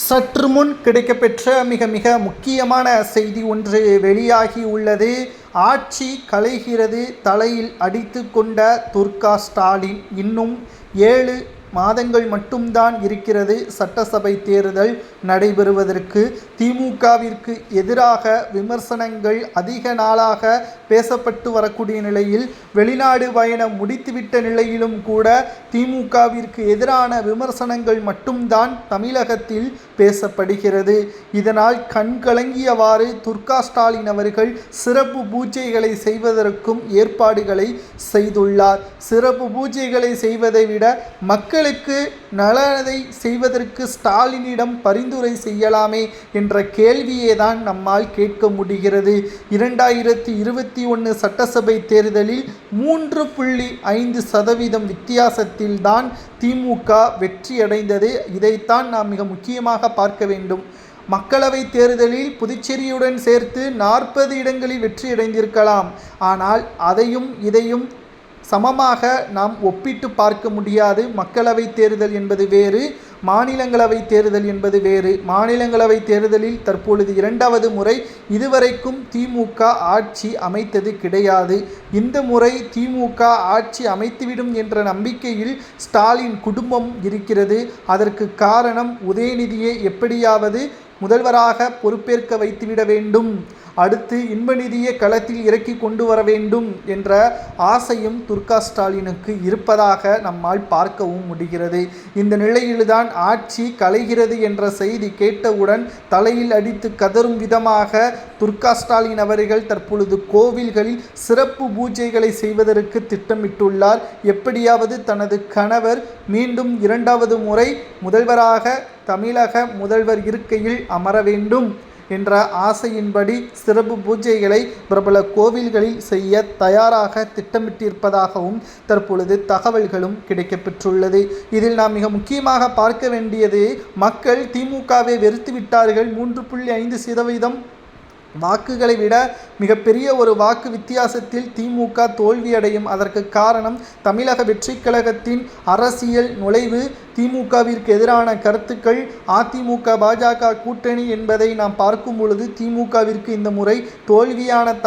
சற்று முன் கிடைக்கப்பெற்ற மிக மிக முக்கியமான செய்தி ஒன்று வெளியாகி உள்ளது. ஆட்சி கலைகிறது, தலையில் அடித்து கொண்ட துர்கா ஸ்டாலின். இன்னும் 7 மாதங்கள் மட்டும்தான் இருக்கிறது சட்டசபை தேர்தல் நடைபெறுவதற்கு. திமுகவிற்கு எதிராக விமர்சனங்கள் அதிக நாளாக பேசப்பட்டு வரக்கூடிய நிலையில், வெளிநாடு பயணம் முடித்துவிட்ட நிலையிலும் கூட திமுகவிற்கு எதிரான விமர்சனங்கள் மட்டும்தான் தமிழகத்தில் பேசப்படுகிறது. இதனால் கண்கலங்கியவாறு துர்கா ஸ்டாலின் அவர்கள் சிறப்பு பூஜைகளை செய்வதற்கும் ஏற்பாடுகளை செய்துள்ளார். சிறப்பு பூஜைகளை செய்வதை விட மக்களுக்கு நலனை செய்வதற்கு ஸ்டாலினிடம் பரிந்துரை செய்யலாமே என்ற கேள்வியை தான் நம்மால் கேட்க முடிகிறது. 2021 சட்டசபை தேர்தலில் 3.5% வித்தியாசத்தில் தான் திமுக வெற்றியடைந்தது. இதைத்தான் நாம் மிக முக்கியமாக பார்க்க வேண்டும். மக்களவை தேர்தலில் புதுச்சேரியுடன் சேர்த்து 40 இடங்களில் வெற்றியடைந்திருக்கலாம். ஆனால் அதையும் இதையும் சமமாக நாம் ஒப்பிட்டு பார்க்க முடியாது. மக்களவை தேர்தல் என்பது வேறு, மாநிலங்களவை தேர்தல் என்பது வேறு. மாநிலங்களவை தேர்தலில் தற்பொழுது 2வது முறை. இதுவரைக்கும் திமுக ஆட்சி அமைத்தது கிடையாது. இந்த முறை திமுக ஆட்சி அமைத்துவிடும் என்ற நம்பிக்கையில் ஸ்டாலின் குடும்பம் இருக்கிறது. அதற்கு காரணம், உதயநிதியை எப்படியாவது முதல்வராக பொறுப்பேற்க வைத்துவிட வேண்டும், அடுத்து இன்பநிதியை களத்தில் இறக்கி கொண்டு வர வேண்டும் என்ற ஆசையும் துர்கா ஸ்டாலினுக்கு இருப்பதாக நம்மால் பார்க்கவும் முடிகிறது. இந்த நிலையில்தான் ஆட்சி கலைகிறது என்ற செய்தி கேட்டவுடன் தலையில் அடித்து கதறும் விதமாக துர்கா ஸ்டாலின் அவர்கள் தற்பொழுது கோவில்களில் சிறப்பு பூஜைகளை செய்வதற்கு திட்டமிட்டுள்ளார். எப்படியாவது தனது கணவர் மீண்டும் 2வது முறை முதல்வராக தமிழக முதல்வர் இருக்கையில் அமர வேண்டும் என்ற ஆசையின்படி சிறப்பு பூஜைகளை பிரபல கோவில்களில் செய்ய தயாராக திட்டமிட்டிருப்பதாகவும் தற்பொழுது தகவல்களும் கிடைக்கப்பெற்றுள்ளது. இதில் நாம் மிக முக்கியமாக பார்க்க வேண்டியது, மக்கள் திமுகவை வெறுத்து விட்டார்கள். 3.5% வாக்குகளை விட மிகப்பெரிய ஒரு வாக்கு வித்தியாசத்தில் திமுக தோல்வியடையும். அதற்கு காரணம் தமிழக வெற்றி கழகத்தின் அரசியல் நுழைவு, திமுகவிற்கு எதிரான கருத்துக்கள், அதிமுக பாஜக கூட்டணி என்பதை நாம் பார்க்கும் பொழுது திமுகவிற்கு இந்த முறை தோல்வியான